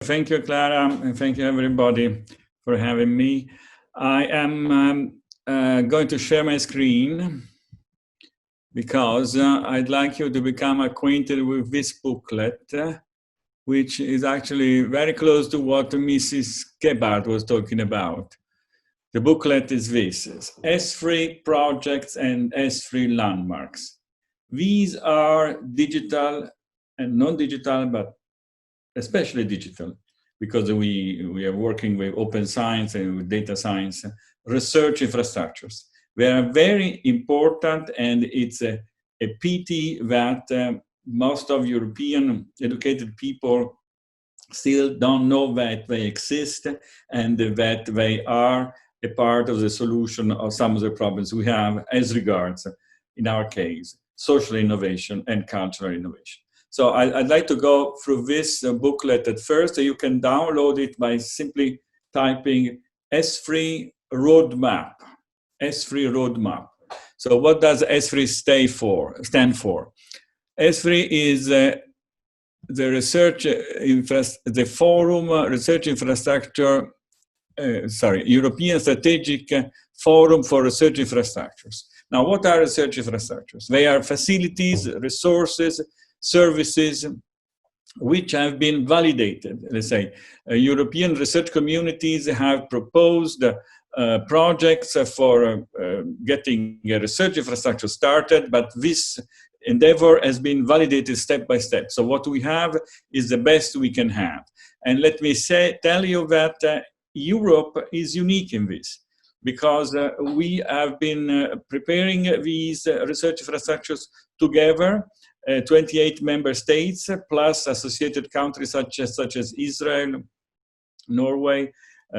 Thank you, Clara, and thank you, everybody, for having me. I am going to share my screen because I'd like you to become acquainted with this booklet, which is actually very close to what Mrs. Gebhardt was talking about. The booklet is this: S3 projects and S3 landmarks. These are digital and non-digital, but especially digital, because we are working with open science and with data science, research infrastructures. They are very important, and it's a pity that most of European educated people still don't know that they exist and that they are a part of the solution of some of the problems we have as regards, in our case, social innovation and cultural innovation. So I'd like to go through this booklet at first. You can download it by simply typing S3 roadmap. S3 roadmap. So what does S3 stand for? S3 is the European Strategic Forum for Research Infrastructures. Now, what are research infrastructures? They are facilities, resources, services which have been validated. Let's say European research communities have proposed projects for getting a research infrastructure started, but this endeavor has been validated step by step. So what we have is the best we can have. And let me tell you that Europe is unique in this, because we have been preparing these research infrastructures together, 28 member states, plus associated countries such as Israel, Norway.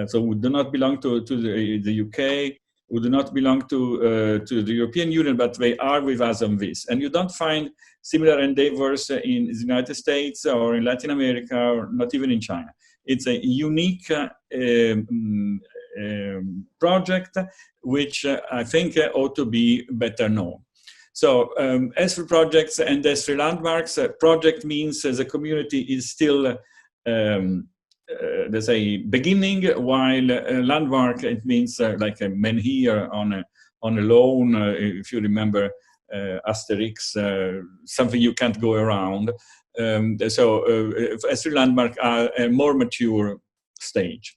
So we do not belong to the UK, we do not belong to the European Union, but they are with us on this. And you don't find similar endeavors in the United States or in Latin America, or not even in China. It's a unique project, which I think ought to be better known. So S3 projects and S3 landmarks. Project means the community is still, let's say, beginning, while landmark, it means like a menhir on a lawn, if you remember Asterix, something you can't go around. So S3 landmark are a more mature stage.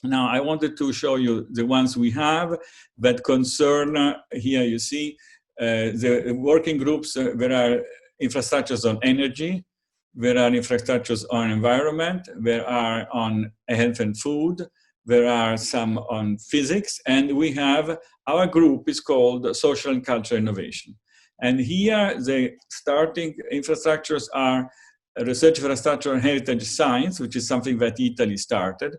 Now, I wanted to show you the ones we have that concern, here you see, the working groups. There are infrastructures on energy, there are infrastructures on environment, there are on health and food, there are some on physics, and we have, our group is called Social and Cultural Innovation. And here the starting infrastructures are research infrastructure on heritage science, which is something that Italy started,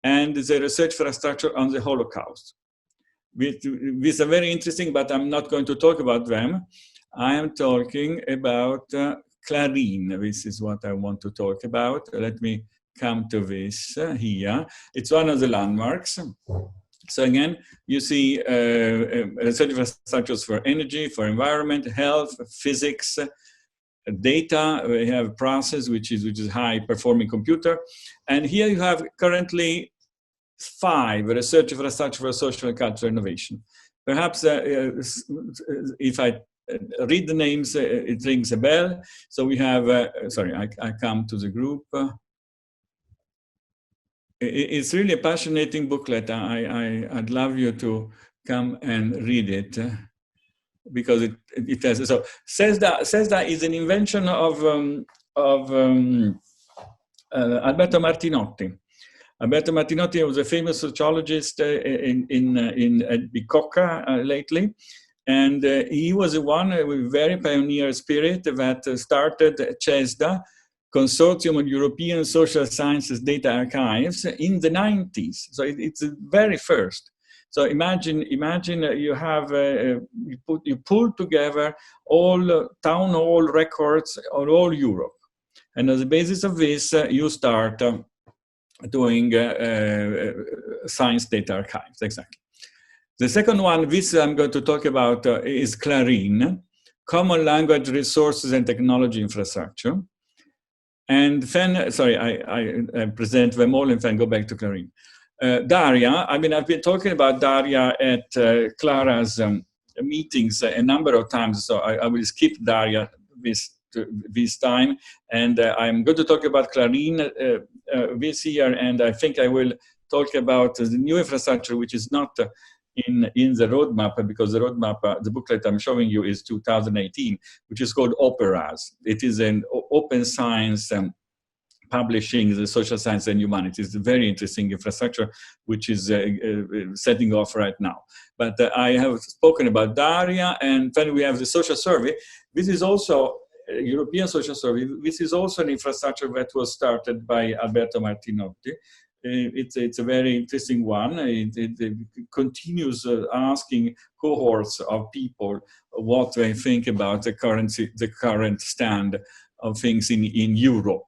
and the research infrastructure on the Holocaust. These are very interesting, but I'm not going to talk about them. I am talking about CLARIN. This is what I want to talk about. Let me come to this here. It's one of the landmarks. So again, you see research infrastructures for energy, for environment, health, physics, data. We have process, which is high-performing computer. And here you have currently 5 research infrastructure for social and cultural innovation. Perhaps if I read the names, it rings a bell. So we have, sorry, I come to the group. It's really a fascinating booklet. I'd love you to come and read it, because it has, so CESDA is an invention of Alberto Martinotti. Alberto Martinotti was a famous sociologist in Bicocca lately, and he was the one with very pioneer spirit that started CESDA, Consortium of European Social Sciences Data Archives, in the 90s. So it's the very first. So imagine you have you pull together all town hall records of all Europe, and on the basis of this you start doing science data archives, exactly. The second one, this I'm going to talk about, is CLARIN, Common Language Resources and Technology Infrastructure. And then, sorry, I present them all and then go back to CLARIN. DARIAH, I mean, I've been talking about DARIAH at Clara's meetings a number of times, so I will skip DARIAH this time. And I'm going to talk about CLARIN this year, and I think I will talk about the new infrastructure, which is not in the roadmap, because the roadmap, the booklet I'm showing you is 2018, which is called OPERAS. It is an open science publishing the social science and humanities. It's a very interesting infrastructure, which is setting off right now. But I have spoken about DARIAH, and then we have the social survey. This is also a European social survey. This is also an infrastructure that was started by Alberto Martinotti. It's a very interesting one. It continues asking cohorts of people what they think about the current stand of things in Europe.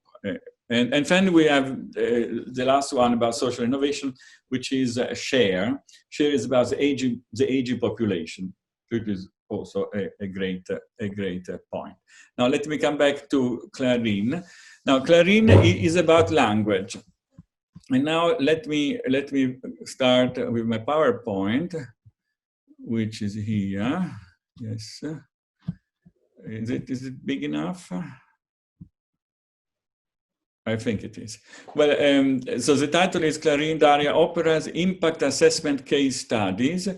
And then we have the last one about social innovation, which is SHARE. SHARE is about the aging population, which is also a great point. Now let me come back to CLARIN. Now CLARIN is about language. And now let me start with my PowerPoint, which is here. Yes. Is it big enough? I think it is. Well, so the title is CLARIN DARIAH OPERAS Impact Assessment Case Studies.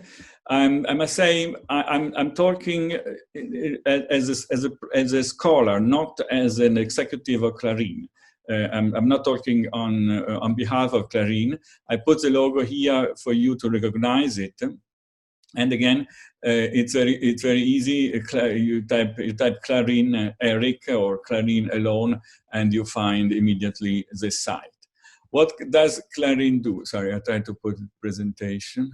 I must say I'm talking as a scholar, not as an executive of CLARIN. I'm not talking on behalf of CLARIN. I put the logo here for you to recognize it. And again, it's very easy. You type CLARIN Eric or CLARIN alone, and you find immediately the site. What does CLARIN do? Sorry, I tried to put presentation.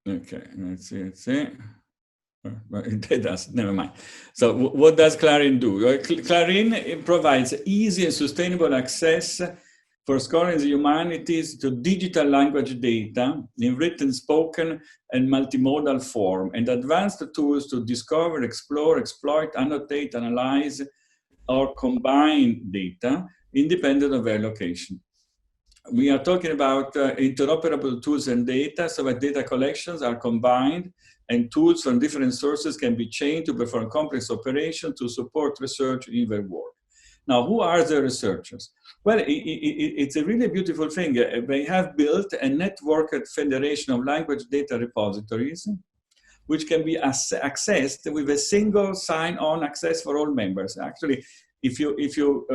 Okay, let's see. It does, never mind. So what does CLARIN do? CLARIN provides easy and sustainable access for scholars in the humanities to digital language data in written, spoken, and multimodal form, and advanced tools to discover, explore, exploit, annotate, analyze, or combine data independent of their location. We are talking about interoperable tools and data, so that data collections are combined and tools from different sources can be chained to perform complex operations to support research in their work. Now, who are the researchers? Well, it's a really beautiful thing. They have built a networked federation of language data repositories, which can be accessed with a single sign-on access for all members. Actually, if you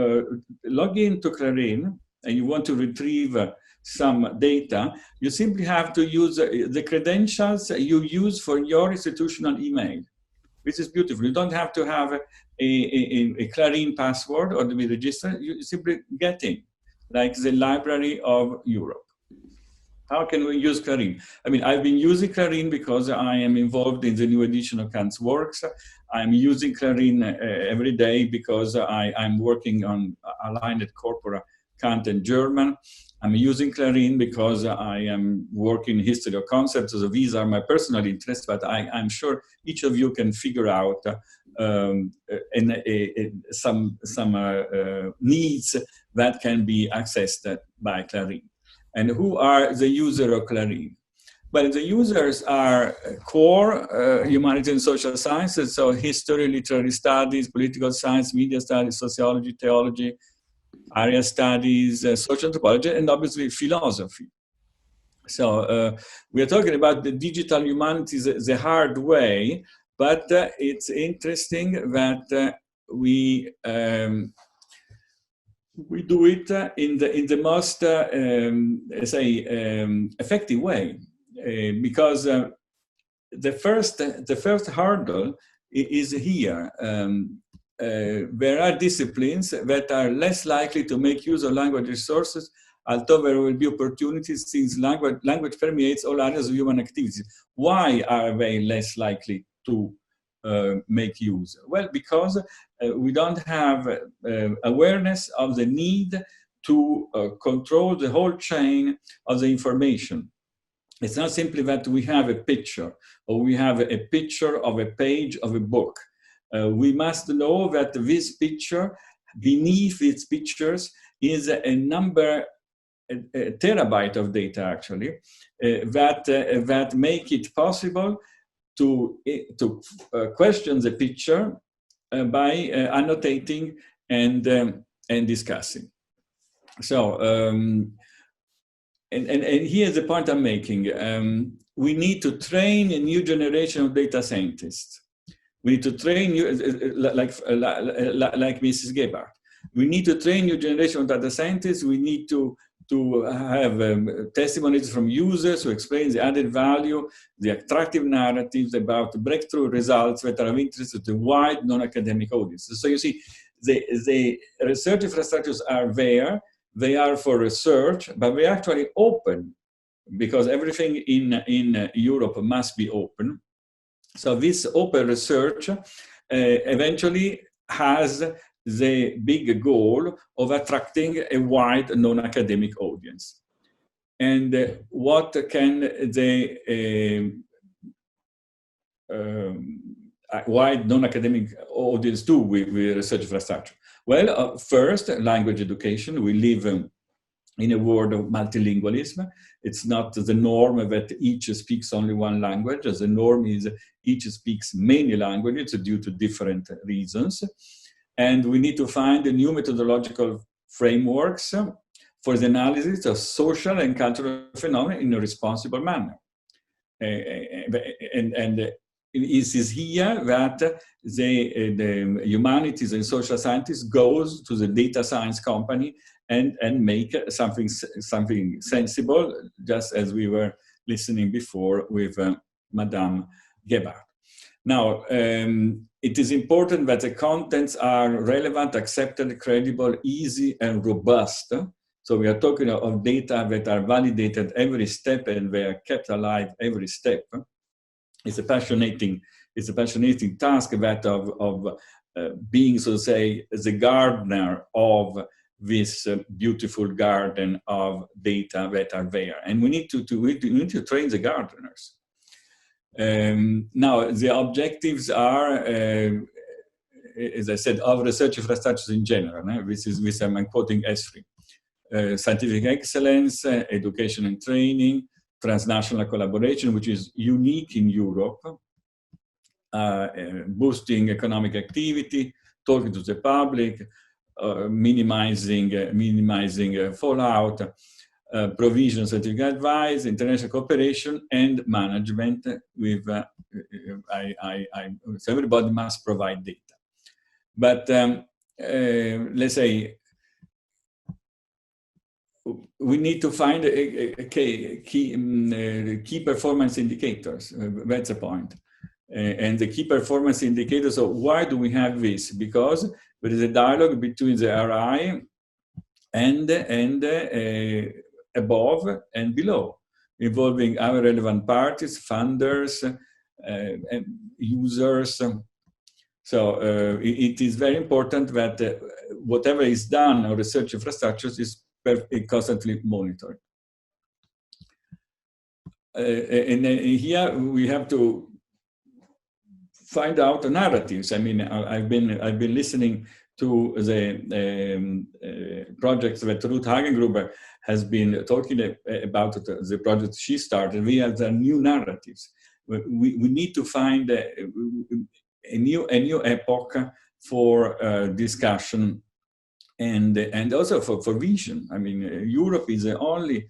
log into CLARIN and you want to retrieve some data, you simply have to use the credentials you use for your institutional email. This is beautiful. You don't have to have a CLARIN password or to be registered. You simply get in, like the Library of Europe. How can we use CLARIN? I mean, I've been using CLARIN because I am involved in the new edition of Kant's works. I'm using CLARIN every day because I'm working on aligned corpora Kant and German. I'm using CLARIN because I am working in history of concepts, so these are my personal interests, but I'm sure each of you can figure out some needs that can be accessed by CLARIN. And who are the users of CLARIN? Well, the users are core humanities and social sciences, so history, literary studies, political science, media studies, sociology, theology, area studies, social anthropology, and obviously philosophy. So we are talking about the digital humanities the hard way, but it's interesting that we do it in the most effective way, because the first hurdle is here. There are disciplines that are less likely to make use of language resources, although there will be opportunities since language permeates all areas of human activities. Why are they less likely to make use? Well, because we don't have awareness of the need to control the whole chain of the information. It's not simply that we have a picture, or we have a picture of a page of a book. We must know that this picture, beneath its pictures, is a number, a terabyte of data actually, that make it possible to question the picture by annotating and discussing. So, and here's the point I'm making. We need to train a new generation of data scientists. We need to train like Mrs. Gebhardt. We need to train new generation of data scientists. We need to have testimonies from users who explain the added value, the attractive narratives about breakthrough results that are of interest to a wide non-academic audience. So you see, the research infrastructures are there. They are for research, but they're actually open, because everything in Europe must be open. So this open research eventually has the big goal of attracting a wide non-academic audience. And what can the wide non-academic audience do with research infrastructure? Well, first, language education. We live in a world of multilingualism. It's not the norm that each speaks only one language. The norm is each speaks many languages due to different reasons. And we need to find new methodological frameworks for the analysis of social and cultural phenomena in a responsible manner. And it is here that the humanities and social scientists goes to the data science company and make something sensible, just as we were listening before with Madame Gebhardt. Now, it is important that the contents are relevant, accepted, credible, easy, and robust. So we are talking of data that are validated every step and they are kept alive every step. It's a fascinating task, that of being, so to say, the gardener of this beautiful garden of data that are there. And we need to train the gardeners. Now, the objectives are, as I said, of research infrastructures in general. This I'm quoting Esri. Scientific excellence, education and training, transnational collaboration, which is unique in Europe, boosting economic activity, talking to the public, minimizing fallout, provision scientific advice, international cooperation, and management with, so everybody must provide data. But let's say, we need to find key performance indicators. That's the point. And the key performance indicators, so why do we have this? Because there is a dialogue between the RI and above and below, involving our relevant parties, funders, and users. So it is very important that whatever is done on research infrastructures is constantly monitored. And here we have to find out the narratives. I mean, I've been listening to the projects that Ruth Hagengruber has been talking about, the project she started. We have the new narratives. We need to find a new epoch for discussion and also for vision. I mean, Europe is the only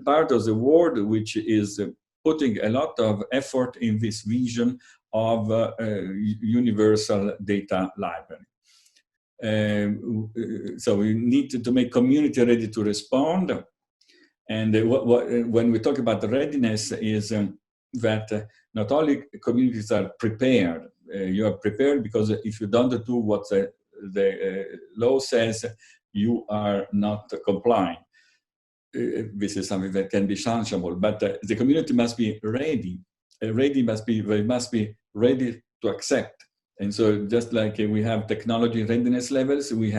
part of the world which is putting a lot of effort in this vision of universal data library. So we need to make community ready to respond. And when we talk about the readiness is that not only communities are prepared, you are prepared because if you don't do what the law says, you are not complying. This is something that can be sanctionable, but the community must be ready. They must be ready to accept. And so just like we have technology readiness levels, we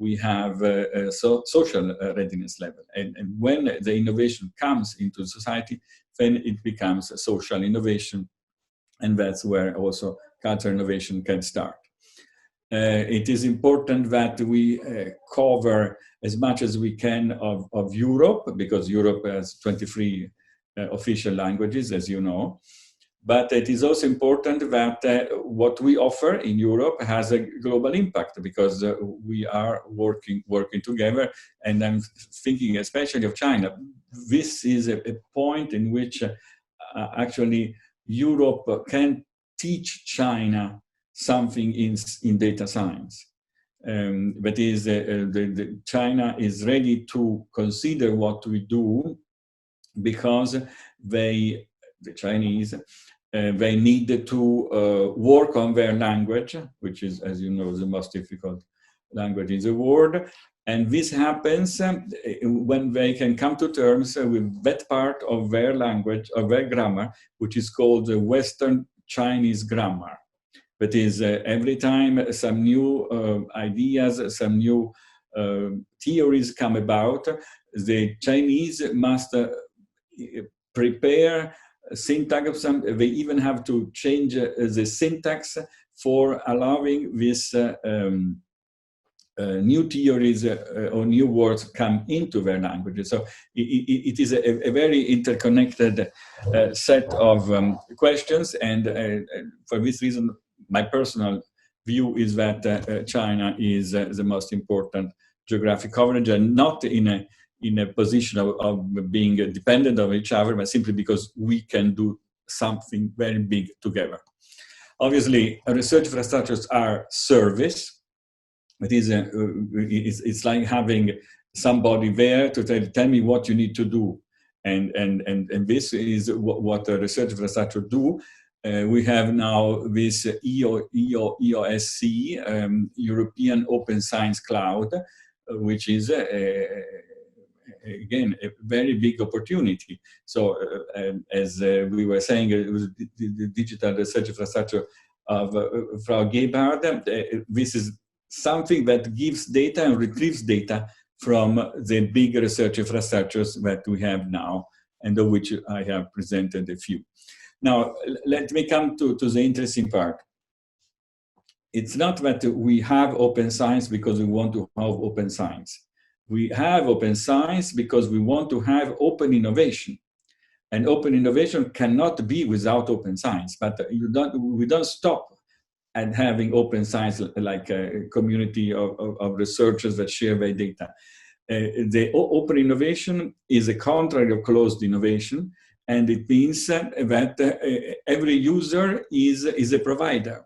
we have a social readiness level. And when the innovation comes into society, then it becomes a social innovation. And that's where also cultural innovation can start. It is important that we cover as much as we can of Europe, because Europe has 23 official languages, as you know. But it is also important that what we offer in Europe has a global impact, because we are working together. And I'm thinking especially of China. This is a point in which actually Europe can teach China something in data science. That is, China is ready to consider what we do, because the Chinese, they need to work on their language, which is, as you know, the most difficult language in the world. And this happens when they can come to terms with that part of their language, of their grammar, which is called the Western Chinese grammar. That is, every time some new ideas, some new theories come about, the Chinese must prepare syntax. They even have to change the syntax for allowing this new theories or new words come into their languages. So it is a very interconnected set of questions, and for this reason, my personal view is that China is the most important geographic coverage, and not in a position of being dependent on each other, but simply because we can do something very big together. Obviously, research infrastructures are service. It is it's like having somebody there to tell me what you need to do, and this is what the research infrastructure do. We have now this EOSC, European Open Science Cloud, which is again a very big opportunity. So as we were saying, it was the digital research infrastructure of Frau Gebhardt. This is something that gives data and retrieves data from the big research infrastructures that we have now, and of which I have presented a few. Now, let me come to the interesting part. It's not that we have open science because we want to have open science. We have open science because we want to have open innovation. And open innovation cannot be without open science, but we don't stop at having open science like a community of researchers that share their data. The open innovation is a contrary of closed innovation, and it means that every user is a provider.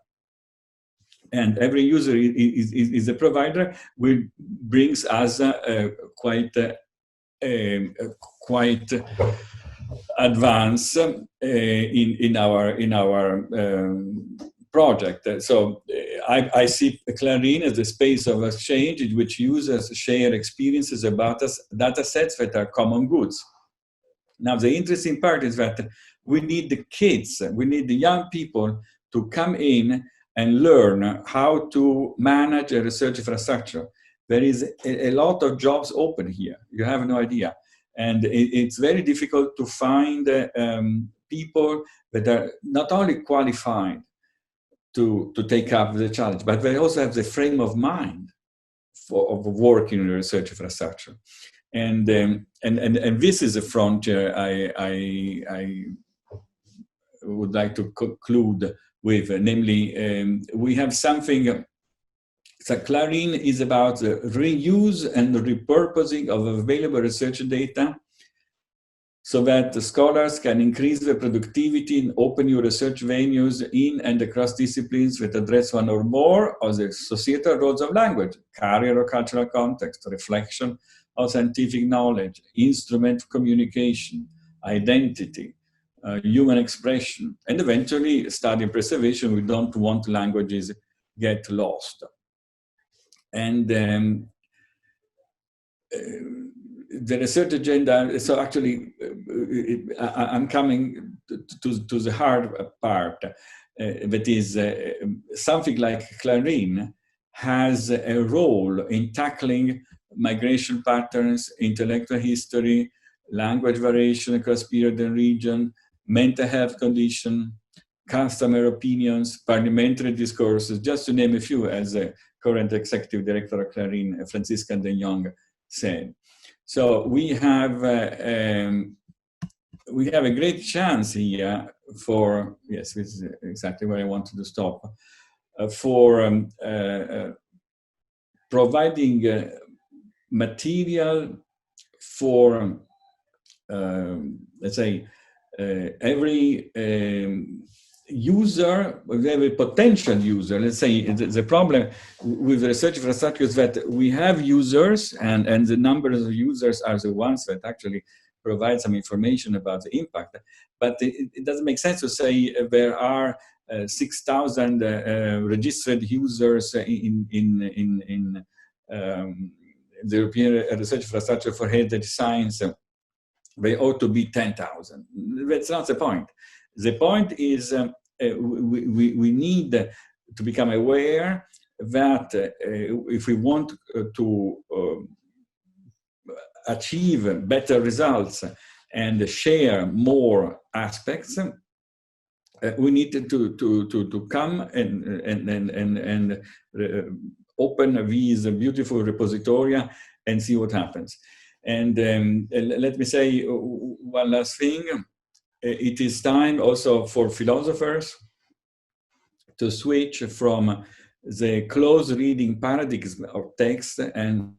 And every user is a provider, which brings us quite advanced in our project. So I see CLARIN as a space of exchange in which users share experiences about data sets that are common goods. Now, the interesting part is that we need the kids, we need the young people to come in and learn how to manage a research infrastructure. There is a lot of jobs open here. You have no idea. And it's very difficult to find people that are not only qualified to take up the challenge, but they also have the frame of mind of working in a research infrastructure. And this is a frontier I would like to conclude with, namely, we have something. So CLARIN is about the reuse and repurposing of available research data so that the scholars can increase their productivity and open new research venues in and across disciplines that address one or more of the societal roles of language, carrier or cultural context, reflection of scientific knowledge, instrument of communication, identity, human expression, and eventually study and preservation. We don't want languages get lost. And the research agenda, so actually I'm coming to the hard part, that is something like CLARIN has a role in tackling migration patterns, intellectual history, language variation across period and region, mental health condition, customer opinions, parliamentary discourses, just to name a few, as the current executive director of CLARIN, Franziska de Jong, said. So we have a great chance here for, yes, this is exactly where I wanted to stop, for providing material for, let's say, every user, every potential user. Let's say the problem with research infrastructure is that we have users, and the numbers of users are the ones that actually provide some information about the impact. But it doesn't make sense to say there are 6,000 registered users in the European Research Infrastructure for Heritage Science. They ought to be 10,000. That's not the point. The point is we need to become aware that if we want to achieve better results and share more aspects, we need to come and open these beautiful repositoria and see what happens. And let me say one last thing. It is time also for philosophers to switch from the close reading paradigm of text and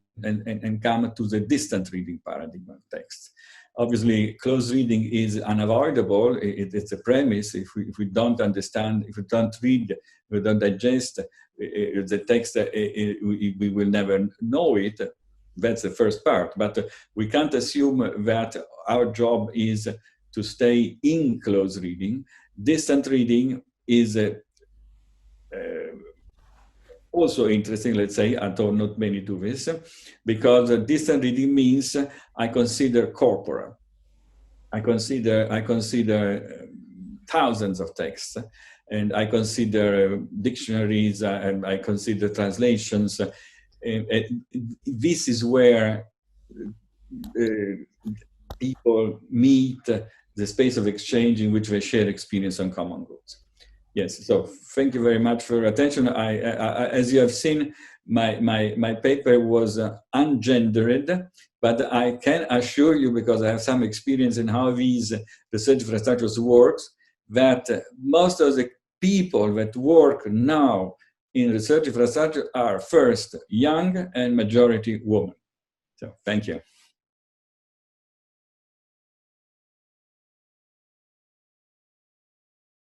come to the distant reading paradigm of text. Obviously, close reading is unavoidable. It's a premise. If we don't understand, if we don't read, if we don't digest the text, we will never know it. That's the first part. But we can't assume that our job is to stay in close reading. Distant reading is also interesting, let's say, although not many do this, because distant reading means I consider corpora. I consider thousands of texts, and I consider dictionaries, and I consider translations. This is where people meet, the space of exchange in which they share experience on common goods. Yes, so thank you very much for your attention. I as you have seen, my paper was ungendered, but I can assure you, because I have some experience in how these research infrastructures works, that most of the people that work now in research infrastructure are first young and majority women. So thank you.